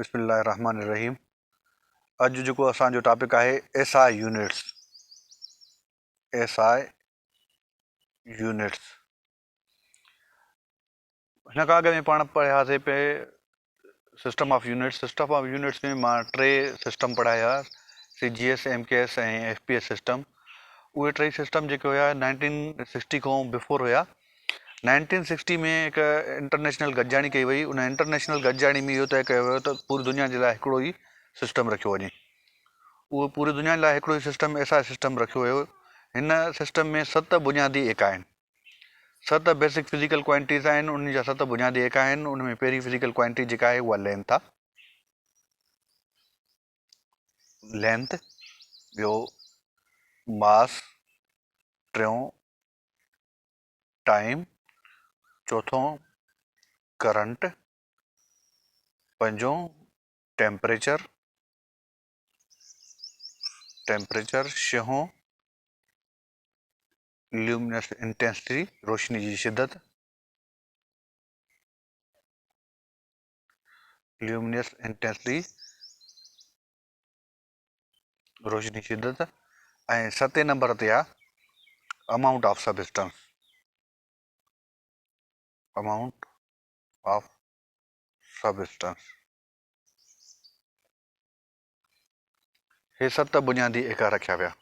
बिस्मिल्लाहिर्रहमानिर्रहीम। अॼु जेको असांजो टॉपिक आहे एसआई यूनिट्स। हिन खां अॻु में पाण पढ़ियासीं पे सिस्टम ऑफ यूनिट्स में मां 3 सिस्टम पढ़ाया, CGS, MKS ऐं FPS सिस्टम। उहे 3 सिस्टम जेके हुया 1960 खां बिफोर हुया। 1960 में हिकु इंटरनेशनल गॾिजाणी कई वई। उन इंटरनेशनल गॾिजाणी में इहो तय कयो वियो त पूरी दुनिया जे लाइ हिकिड़ो ई सिस्टम रखियो वञे। उहो पूरी दुनिया लाइ हिकिड़ो ई सिस्टम एसआई सिस्टम रखियो वियो। हिन सिस्टम में 7 बुनियादी एका आहिनि, 7 बेसिक फिज़िकल क्वांटिटीज़ आहिनि। उन जा 7 बुनियादी एका आहिनि। उन में पहिरीं फिज़िकल क्वांटिटी जेका आहे उहा लेंथ आहे। लेंथ, ॿियो मास, टियों टाइम, चौथों करंट, पंजों टेम्परेचर, छहों ल्यूमिनस इंटेंसिटी, रोशनी जी शिदत, रोशनी शिदत, ऐं 7 नंबर ते आहे अमाउंट ऑफ सबस्टेंस। हे 7 बुनियादी एका रखिया विया,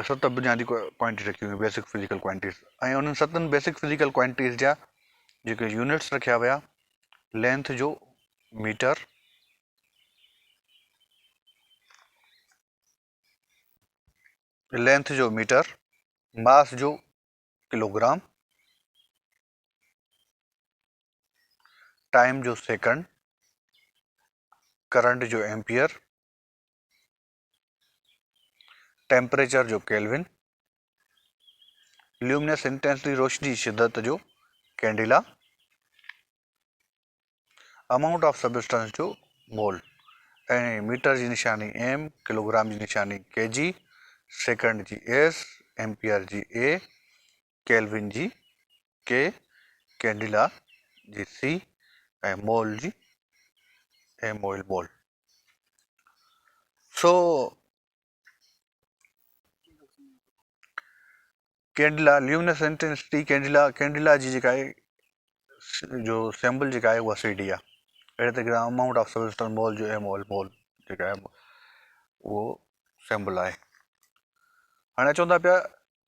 7 बुनियादी क्वांटिटी रखी हुई, बेसिक फिज़िकल क्वांटिटीज़। ऐं उन्हनि 7 बेसिक फिज़िकल क्वांटिटीज़ जा जेके यूनिट्स रखिया विया, लेंथ जो मीटर, मास जो किलोग्राम, टाइम जो सेकंड, करंट जो एम्पियर, टेम्परेचर जो केल्विन, ल्यूमिनस इंटेंसिटी रोशनी शिदत जो कैंडिला, अमाउंट ऑफ सबस्टेंस जो मोल। ऐं मीटर जी निशानी M, किलोग्राम जी निशानी kg, सेकंड जी S, एम्पियर जी A, केल्विन जी K, कैंडिला जी C ऐं मोल जी mole. So candela, luminous intensity candela जी जेका आहे जो सैम्पल जेका आहे उहा CD आहे। अहिड़े तरीक़े सां अमाउंट ऑफ सबस्टेंस मोल जो मोल जेका आहे उहो सैम्पल आहे। हाणे चवनि था पिया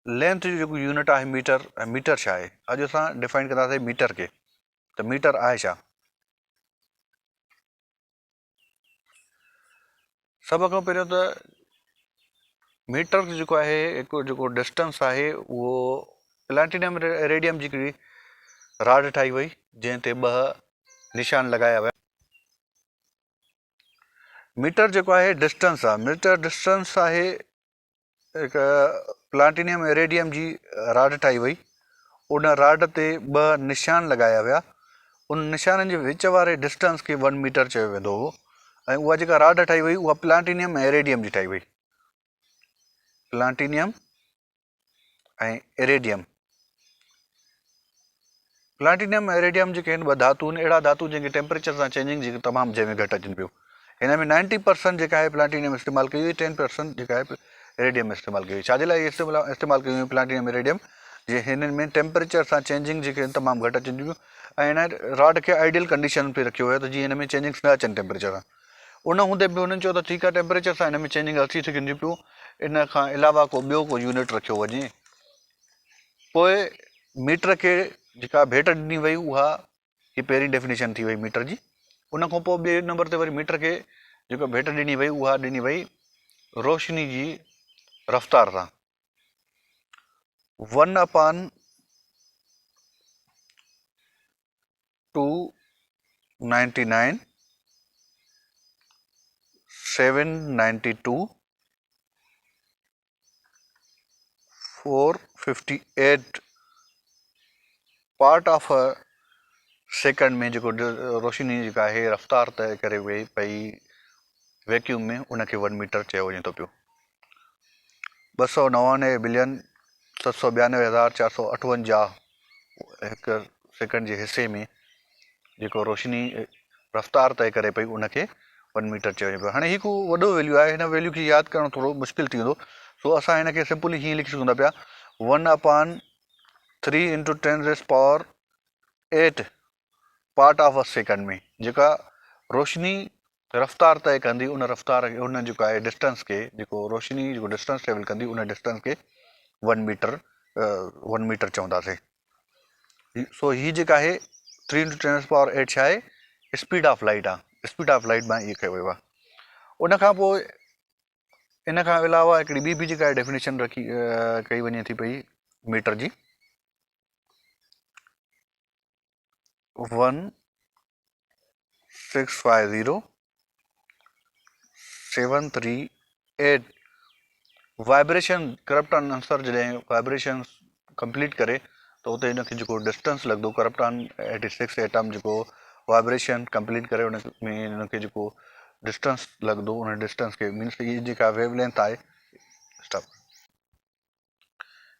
लेंथ जो जेको यूनिट आहे मीटर। ऐं मीटर छा आहे? अॼु असां डिफाइन कंदासीं मीटर खे। त मीटर आहे छा? सभ खां पहिरियों त मीटर जेको आहे हिकु जेको डिस्टेंस आहे उहो प्लैटिनम रेडियम जी हिकिड़ी राड ठाही वई जंहिं ते 2 निशान लॻाया विया। मीटर जेको आहे डिस्टेंस आहे। मीटर डिस्टेंस आहे हिकु प्लैटिनम रेडियम जी राड ठाही वई। उन राड ते 2 निशान लॻाया विया। उन निशाननि जे विच वारे डिस्टेंस खे 1 मीटर चयो वेंदो हो। ऐं उहा जेका राड ठाही वई उहा प्लैटिनम ऐं रेडियम जी ठाही वई। प्लैटिनम ऐं रेडियम जेके आहिनि 2 धातु आहिनि, अहिड़ा धातु जंहिंखे टेम्परेचर सां चेंजिंग जेके तमामु जंहिंमें घटि अचनि पियूं। हिन में 90% जेका आहे प्लैटिनम इस्तेमालु कई हुई, 10% जेका आहे रेडियम इस्तेमालु कई हुई। छाजे लाइ इस्तेमालु कई हुई प्लैटिनम ऐं रेडियम? जे हिननि में टेम्परेचर सां चेंजिंग जेके आहिनि तमामु घटि अचनि पियूं। ऐं हिन राड खे आइडियल कंडीशन ते रखियो वियो त जीअं हिन में चेंजिंग्स न अचनि टेम्परेचर सां। उन हूंदे बि हुननि चयो त ठीकु आहे, टेम्परेचर सां हिन में चेंजिंग अची सघनि पियूं, इन खां अलावा ॿियो को यूनिट रखियो वञे। पोइ मीटर खे जेका भेट ॾिनी वई उहा ही पहिरीं डेफिनेशन थी वई मीटर जी। उन खां पोइ 2 नंबर ते वरी मीटर खे जेको भेट ॾिनी वई उहा ॾिनी वई रोशनी जी रफ़्तार सां। 1/299 792 458 पार्ट ऑफ अ सेकंड में जेको रोशनी जेका आहे रफ़्तार तय करे वई पई वैक्यूम में, उनखे 1 मीटर चयो वञे थो पियो। 299,792,458 हिकु सेकंड जे हिसे में जेको रोशनी रफ़्तार तय करे पई उनखे 1 मीटर चयो पियो। हाणे हिकु वॾो वैल्यू आहे, हिन वैल्यू खे यादि करणु थोरो मुश्किल थी वेंदो, सो असां हिनखे सिंपली हीअं लिखी सघूं था पिया 1/3 × 10⁸ पार्ट ऑफ अ सेकेंड में जेका रोशनी रफ़्तार तय कंदी, उन रफ़्तार उन जेको आहे डिस्टेंस खे, जेको रोशनी जेको डिस्टेंस ट्रेवल कंदी उन डिस्टेंस खे 1 मीटर चवंदासीं। सो हीअ जेका आहे 3 × 10⁸ छा आहे, स्पीड ऑफ लाइट आहे। स्पीड ऑफ लाइट मां इहो कयो वियो आहे। उन खां पोइ इन खां अलावा हिकिड़ी ॿी बि जेका डेफिनेशन रखी कई वञे थी पई मीटर जी, 1650738 वाइब्रेशन करप्टन आंसर जॾहिं वाइब्रेशन कंप्लीट करे त उते हिनखे जेको डिस्टेंस लॻंदो करप्टन 86 एटम जेको वाइब्रेशन कंप्लीट करे उन में हिनखे जेको डिस्टेंस लॻंदो उन डिस्टेंस खे मीन्स इहा जेका वेवलेंथ आहे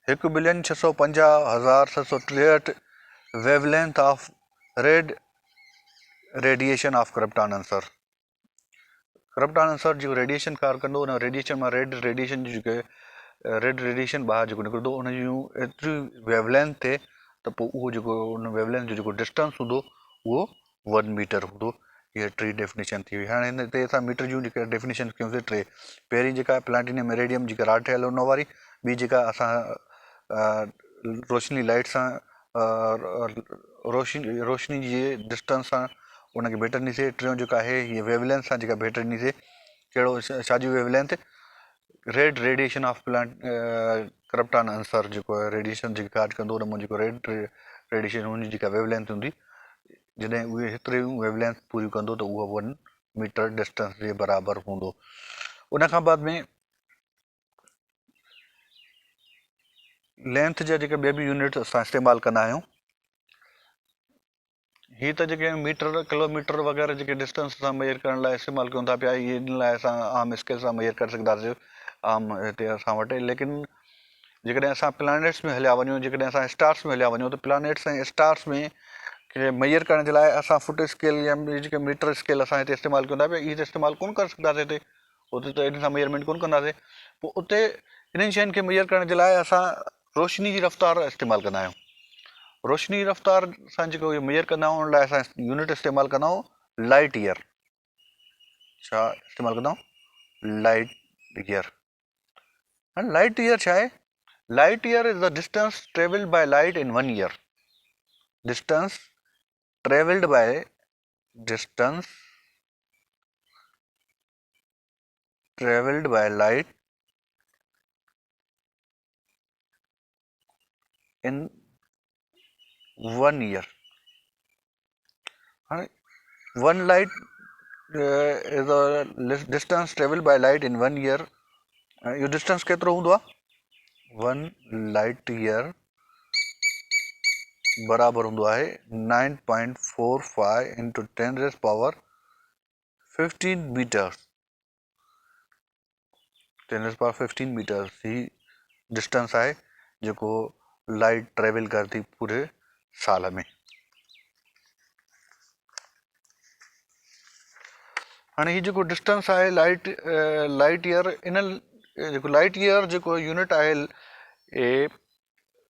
1,650,763 wavelength of red radiation of krypton answer. Krypton answer जेको रेडिएशन कार कंदो उन रेडिएशन मां रेड रेडिएशन जी जेके रेड रेडिएशन ॿाहिरि जेको निकिरंदो उन जूं एतिरी वेवलेंथ थिए त पोइ उहो जेको उन वेवलेंथ जो जेको डिस्टेंस हूंदो उहो 1 मीटर हूंदो। इहे टी डेफिनेशन थी हुई। हाणे हिन ते असां मीटर जूं जेके डेफिनेशन कयूंसीं टे। पहिरीं जेका प्लैटिनम रेडियम जेका राड ठहियल उन वारी, ॿी जेका असां रोशनी लाइट सां रोशनी जे डिस्टेंस सां उनखे भेटंदीसीं। टियों जेका आहे हीअ वेवलेंथ सां जेका भेटंदीसीं, कहिड़ो छाजी wavelength, red radiation of plant krypton answer जेको आहे रेडिएशन जेकी काट कंदो उन मां जेको रेड रेडिएशन हुनजी जेका वेवलेंथ हूंदी, जॾहिं उहे हेतिरियूं वेवलेंथ पूरियूं कंदो त उहा 1 मीटर डिस्टेंस जे बराबरि हूंदो। उन खां बाद में लेंथ जा जेके ॿिया बि यूनिट असां इस्तेमालु कंदा आहियूं। हीअ त जेके मीटर किलोमीटर वग़ैरह जेके डिस्टेंस असां मेजर करण लाइ इस्तेमालु कयूं था पिया, इहे इन लाइ असां आम स्केल सां मेजर करे सघंदासीं आम हिते असां वटि। लेकिन जेकॾहिं असां प्लैनेट्स में हलिया वञूं, जेकॾहिं असां स्टार्स में हलिया वञूं, त प्लैनेट्स ऐं स्टार्स में खे मेजर करण जे लाइ असां फुट स्केल या जेके मीटर स्केल असां हिते इस्तेमालु कंदा पिया, इहे त इस्तेमालु कोन करे सघंदासीं हिते। उते त इन सां मेजरमेंट कोन कंदासीं। पोइ उते इन्हनि शयुनि खे मेजर करण जे लाइ असां रोशनी जी रफ़्तार इस्तेमालु कंदा आहियूं। रोशनी जी रफ़्तार सां जेको इहो मेजर कंदा आहियूं, उन लाइ असां यूनिट इस्तेमालु कंदा आहियूं लाइट ईयर। छा इस्तेमालु कंदा आहियूं? Light year. हाणे लाइट ईयर छा आहे? Light year is the distance travelled by light in 1 year. Distance travelled by light in 1 year. One light is the distance traveled by light in 1 year. यो distance केतिरो हूंदो आहे? 1 light year बराबरि हूंदो आहे 9.45 × 10⁻15 metres. 10⁻15 metres ही distance आहे जेको लाइट ट्रेवल करती पूरे साल में। हाणे हीअ जेको डिस्टेंस आहे लाइट ईयर, इन जेको लाइट ईयर जेको यूनिट आहे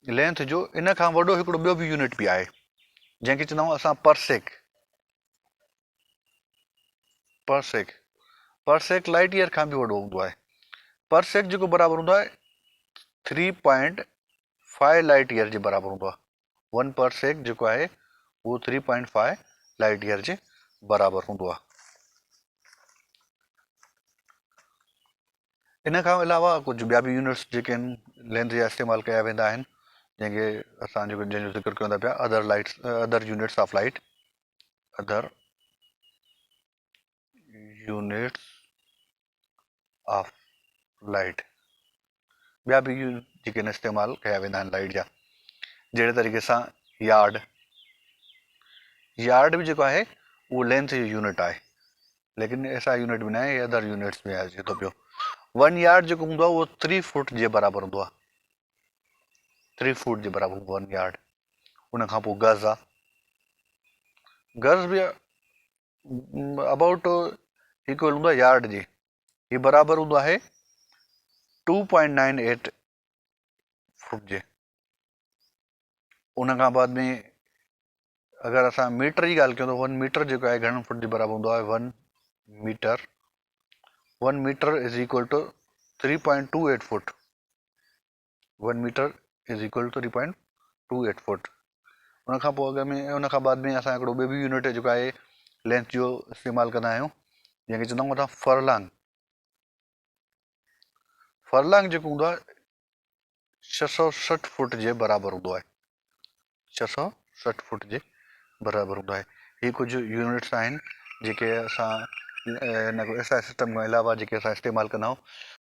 लेंथ जो, इन खां वॾो हिकिड़ो ॿियो बि यूनिट बि आहे जंहिंखे चवंदा आहियूं असां परसेक। परसेक लाइट ईयर खां बि वॾो हूंदो आहे। परसेक जेको बराबरि हूंदो आहे 3.5 लाइट ईयर जे बराबरि हूंदो आहे। 1 परसेक जेको आहे उहो 3.5 लाइट ईयर जे बराबरि हूंदो आहे। इन खां अलावा कुझु ॿिया बि यूनिट्स जेके आहिनि लेंथ जा इस्तेमालु कया वेंदा आहिनि, जंहिंखे असां जंहिंजो ज़िक्र कयूं था पिया अदर यूनिट्स ऑफ लाइट। ॿिया बि जेके आहिनि इस्तेमालु कया वेंदा आहिनि लाइट जा, जहिड़े तरीक़े सां यार्ड बि जेको आहे उहो लेंथ जो यूनिट आहे, लेकिन ऐसा यूनिट बि न आहे, अदर यूनिट्स में अचे थो पियो। 1 यार्ड जेको हूंदो आहे उहो 3 फुट जे बराबरि हूंदो आहे। 3 फुट जे बराबरि हूंदो आहे 1 यार्ड। उन खां पोइ गज़ आहे। गज़ बि अबाउट इक्वल हूंदो आहे यार्ड जी, ही बराबरि हूंदो आहे 2.98 फुट जे। उन खां बाद में अगरि असां मीटर जी ॻाल्हि कयूं त 1 मीटर जेको आहे घणनि फुट जे बराबरि हूंदो आहे? 1 metre is equal to 3.28 foot. 1 metre is equal to 3.28 foot. उन खां पोइ अॻ में उन खां बाद में असां हिकिड़ो ॿियो बि यूनिट जेको आहे लेंथ जो इस्तेमालु कंदा आहियूं, जंहिंखे चवंदा आहियूं असां फरलांग। फरलांग जेको हूंदो आहे 660 फुट जे बराबरि हूंदो आहे। 660 फुट जे बराबरि हूंदो आहे। ही कुझु यूनिट्स आहिनि जेके असां हिन SI सिस्टम खां अलावा जेके असां इस्तेमालु कंदा आहियूं।